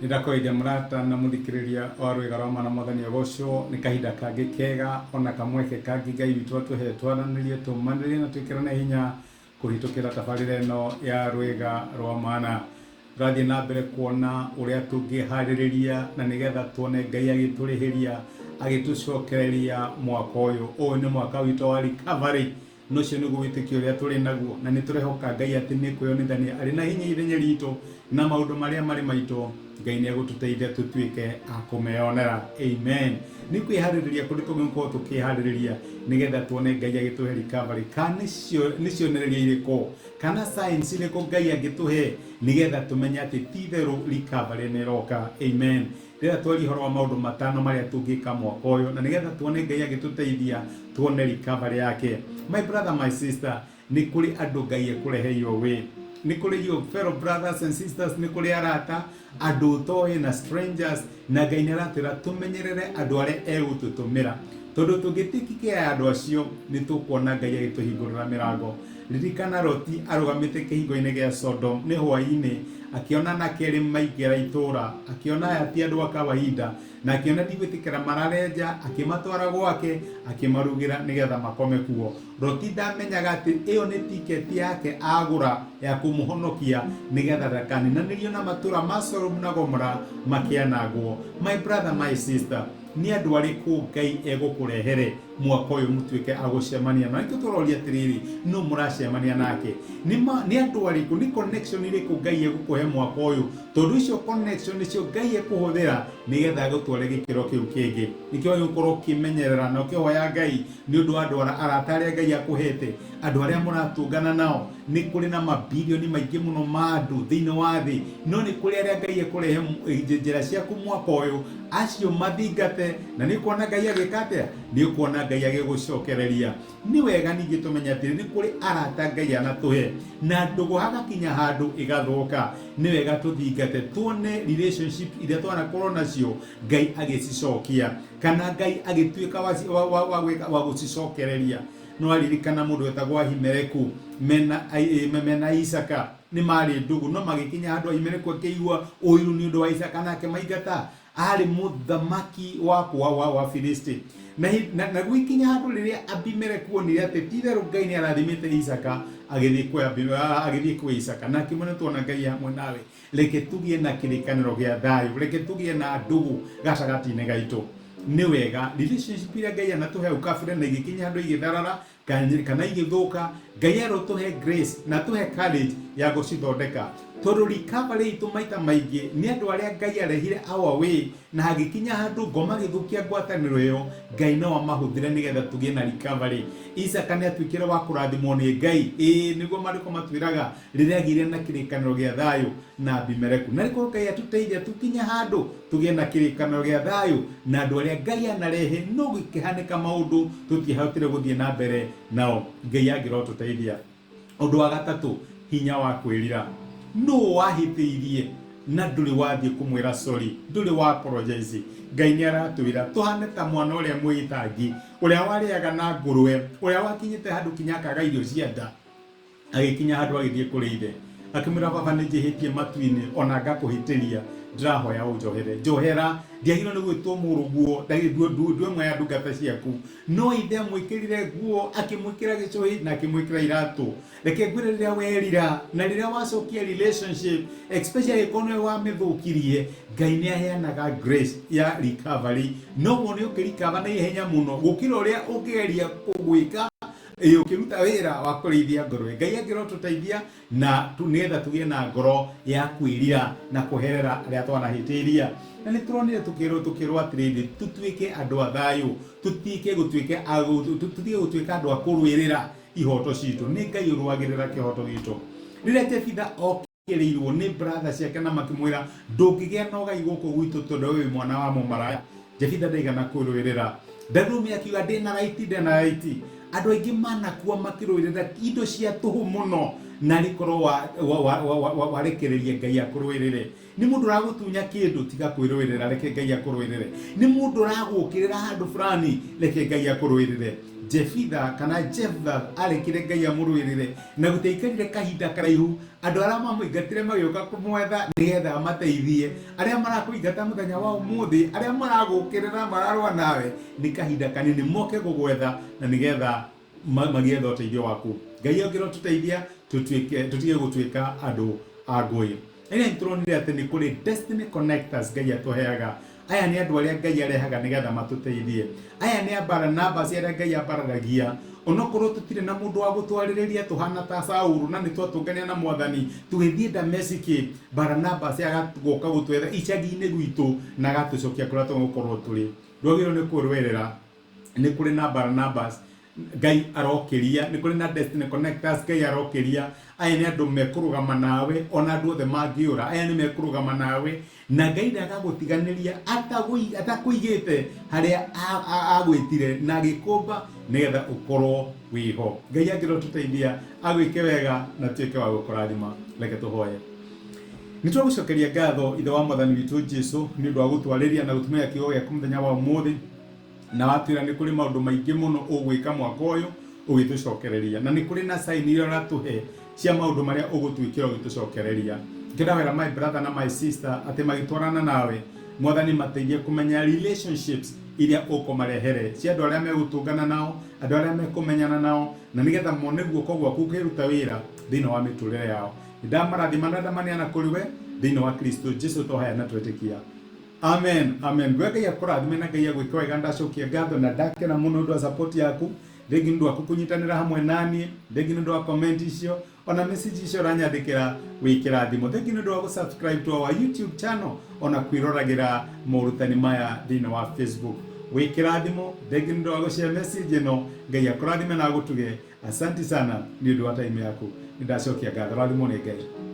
Nĩndakoire mũrata na mũthikĩrĩria wa rwĩga rwa mwana mwathani agocwo nĩ kahinda kangĩ kega ona kamweke kangĩ Ngai witũ atũhe twaranĩrie tũmanĩrĩrie na twĩkĩrane hinya kũhĩtũkĩra tabarĩra ĩno ya rwĩga rwa mana. Tũrathiĩ na mbere kuona ũrĩa tũngĩharĩrĩria na nĩgetha tuone Ngai agĩtũrĩhĩria agĩtũcokereria mwaka ũyũ. Ũyũ nĩ mwaka witũ wa recovery, nocio nĩguo wĩtĩkio ũrĩa tũrĩ naguo, na nĩ tũrehoka Ngai atĩ nĩ kwĩyonithania arĩ na hinya ithenya ritũ na maũndũ marĩa marĩ maitũ. Ngai nĩ egũtũteithia tũtuĩke a kũmeyonera. Amen. Nĩ kwĩharĩrĩria kũrĩ tũgĩkorwo tũkĩharĩrĩria nĩgetha tuone Ngai agĩtũhe recovery. Kana nĩ cionereria irĩkũ kana signs irĩkũ Ngai agĩtũhe nĩgetha tũmenye atĩ ti-itherũ recovery nĩ ĩroka. Amen. Rĩrĩa twaria ũhoro wa maũndũ matano marĩa tũngĩka mwaka ũyũ na nĩgetha tuone Ngai agĩtũteithia tuone recovery yake. My brother, my sister, nĩ kũrĩ andũ Ngai ekũrehe your way. Nĩ kũrĩ your fellow brothers and sisters, nĩ kũrĩ arata, andũ ũtoĩ na strangers, na Ngai nĩ aratwĩra tũmenyerere andũ arĩa egũtũtũmĩra, tondũ tũngĩtĩkĩra andũ acio nĩ tũkuona Ngai agĩtũhingũrĩra mĩrango. Ririkana Loti arũgamĩte kĩhingo-inĩ gĩa Sodom nĩ hwaĩ-inĩ, akĩona anake erĩ maingĩra itũũra, akĩona aya ti andũ a kawaida, na akĩona ndigwĩtĩkĩra mararenja, akĩmatwara gwake, akĩmarugĩra nĩgetha makome kuo. Loti ndamenyaga atĩ ĩyo nĩ tiketi yake agũra ya kũmũhonokia nĩgetha ndakaninanĩrio na matũũra ma Sodom na Gomora makĩanangwo. My brother, my sister, nĩ andũ arĩkũ Ngai egũkũrehere mwaka ũyũ mũtuĩke agũcemania na nĩkĩo tũroria atĩrĩrĩ, no mũracemania nake nĩ andũ arĩkũ, nĩ connection irĩkũ Ngai egũkũhe mwaka ũyũ, tondũ icio connection nĩcio Ngai ekũhũthĩra nĩgetha agũtware gĩkĩro kĩu kĩngĩ. Nĩkĩo gĩkorwo ũkĩmenyerera na ũkĩhoya Ngai nĩ ũndũ wa andũ arata arĩa Ngai akũhete, andũ arĩa mũratũngana nao. Nĩ kũrĩ na mabilioni maingĩ mũno ma andũ thĩinĩ wa thĩ, no nĩ kũrĩ arĩa Ngai ekũrehe njĩra ciaku mwaka ũyũ, acio mathingate, na nĩ kuona Ngai agĩka atĩa, nĩ kuona Ngai agĩgũcokereria. Nĩ wega ningĩ tũmenya atĩ nĩ kũrĩ arata Ngai anatũhe, na ndũgũ hagakinya handũ ĩgathũka. Nĩ wega tũthingate tuone relationship iria twanakorwo nacio Ngai agĩcicokia, kana Ngai agĩtuĩka wa gũcicokereria. No aririkana mũndũ wetagwo Ahimeleku mena Isaka, nĩ marĩ ndũgũ, no magĩkinya handũ Ahimeleku akĩigua ũiru nĩ ũndũ wa Isaka nake maingata. Arĩ mũthamaki wa Filisti, na gũikinya handũ rĩrĩa Abimeleku onire atĩ ti-itherũ Ngai nĩ arathimĩte Isaka, agĩthiĩ kwĩ Isaka na akĩmwĩra tuona Ngai hamwe nawe, reke tũgĩe na kĩrĩkanĩro gĩa thayũ, reke tũgĩe na ndũgũ gatagatĩ-inĩ gaitũ. Nĩ wega relationship iria Ngai anatũhe ukabire na igĩkinya handũ igĩtharara kana igĩthũka, Ngai arotũhe grace na tũhe courage ya gũcithondeka, tondũ recovery itũ maita maingĩ nĩ andũ arĩa Ngai arehire our way, na hagĩkinya handũ ngoma gĩthũkia ngwatanĩro ĩyo, Ngai no amahũthĩre nĩgetha tũgĩe na recovery. Isaka nĩ atuĩkire wa kũrathimwo nĩ Ngai, nĩguo maandĩko matwĩraga rĩrĩa agĩire na kĩrĩkanĩro gĩa thayũ na Abimeleku. Na rĩkorwo Ngai atũteithia tũkinye handũ tũgĩe na kĩrĩkanĩro gĩa thayũ na andũ arĩa Ngai anarehe, no gũkĩhanĩka maũndũ tũtiahotire gũthiĩ na mbere nao. Ngai angĩrotũteithia. Ũndũ wa gatatũ, hinya wa kwĩrira. No wahĩtĩirie na ndũrĩ wathiĩ kũmwĩra sorry, ndũrĩ wa apologize, Ngai nĩ aratwĩra tũhane ta mwana ũrĩa mwĩtangi, ũrĩa warĩaga na ngũrwe, ũrĩa wakinyĩte handũ kinya akaga irio cia nda, agĩkinya handũ agĩthiĩ kũrĩ ithe, akĩmwĩra baba nĩ njĩhĩtie matu-inĩ ona ngakũhĩtĩria, ndĩrahoya ũnjohere. Njohera, ndiagĩrĩirwo nĩ gwĩtwo mũrũguo ndũmwe ya ndungata ciaku, no ithe amwĩkĩrire nguo, akĩmwĩkĩra gĩcũhĩ na akĩmwĩkĩra iratũ. Reke ngwĩre rĩrĩa werira na rĩrĩa wacokia relationship, especially korwo nĩwe wamĩthũkirie, Ngai nĩ aheanaga grace ya recovery. No wone ũkĩrikava na ihenya mũno gũkĩra ũrĩa ũngĩgeria kũgwĩka ũkĩruta wĩra wa kũrĩithia ngũrwe. Ngai angĩrotũteithia na nĩgetha tũgĩe na ngoro ya kwĩrira na kũherera arĩa twanahĩtĩria. Na nĩ tũronire tũkĩrwo atĩrĩrĩ, tũtuĩke andũ a thayũ, tũtige gũtuĩka andũ a kũrũĩrĩra ihoto citũ. Nĩ Ngai ũrũagĩrĩra kĩhoto gitũ. Rĩrĩa Jefitha okĩrĩirwo nĩ brother ciake na makĩmwĩra ndũngĩgĩa na ũgai gũkũ gwitũ tondũ wĩ mwana wa mũmaraya, Jefitha ndaigana kwĩrũĩrĩra. Ndarũme akiuga ndĩna raiti. Andũ aingĩ manakua makĩrũĩrĩra indo cia tũhũ mũno, na rikorwo warekereria Ngai akurwirire. Ni mundu ragutunya kindu tiga kwirwirira, reke Ngai akurwirire. Ni mundu ragukirira handu fulani, reke Ngai akurwirire. Jephthah arekire Ngai amurwirire na guteikarire kahinda karaihu. Andu aria mamuingatire magioka kumwetha nigetha amateithie, aria marakuingata muthenya wa umuthi, aria maragukirira mararwa nawe ni kahinda kanini moke gugwetha na nigetha magietha uteithio waku. Ngai ogiro tuteithia tutige gutuika andu a ngui. Ene nturonire ati ni kuri destiny connectors Ngai atuheaga. Aya ni andu aria Ngai arehaga nigetha matuteithie. Aya ni Barnabas aria Ngai abararagia. Onokorwo tutire na mundu wa gutwaririria tuhana ta Saulu na nitwatungania na Mwathani tugithie Dameski, Barnabas agagoka gutwetha icagi-ini gwitu na gatucokia kuria tugukorwo turi. Ndwagirwo ni kurwerera ni kuri na Barnabas Ngai arokiria, ni kuri na Destiny Connectors Ngai arokiria. Aya ni andu mekurugama nawe, ona andu othe mangiura, aya ni mekurugama nawe na Ngai ndagagutiganiria atakuigite haria agwitire na gikumba nigetha ukorwo wiho. Ngai angiro tuteithia agwike wega na tuike wa gukurathima. Reke tuhoye. Nitwagucokeria ngatho ithe wa Mwathani witu Jesu ni undu wa gutwariria na gutumia kiugo giaku muthenya wa umuthi, na watwira ni kuri maundu maingi muno ugwika mwaka uyu ugitucokereria, na ni kuri na sign iria uratuhe cia maundu maria ugutwikira ugitucokereria. Ngidawira my brother na my sister ati magitwarana nawe Mwathani mateithie kumenya relationships iria ukomarehere cia andu aria megutungana nao, andu aria mekumenyana nao, na nigetha mone guoko gwaku ukiruta wira thiini wa miturire yao. Ndamarathima na ndamaniana kuri we thiini wa Kristo Jesu tohaya na twetikia. Amen, amen. Ngai akurathime na Ngai agwike wega. Ndacokia ngatho na ndakena muno ndu wa support yaku. Thengi ndu wa kunyitanira hamwe nani, thengi ndu wa comment icio, ona message icio ranyandikira wikirathimo. Thengi ndu wa subscribe to our YouTube channel, ona kwiroragira morutani maya thiini wa Facebook. Wikirathimo, thengi ndu wa share message no. Ngai akurathime na agutuge. Asante sana ni ndu wa time yaku. Ndacokia ngatho. Rathimo ni Ngai.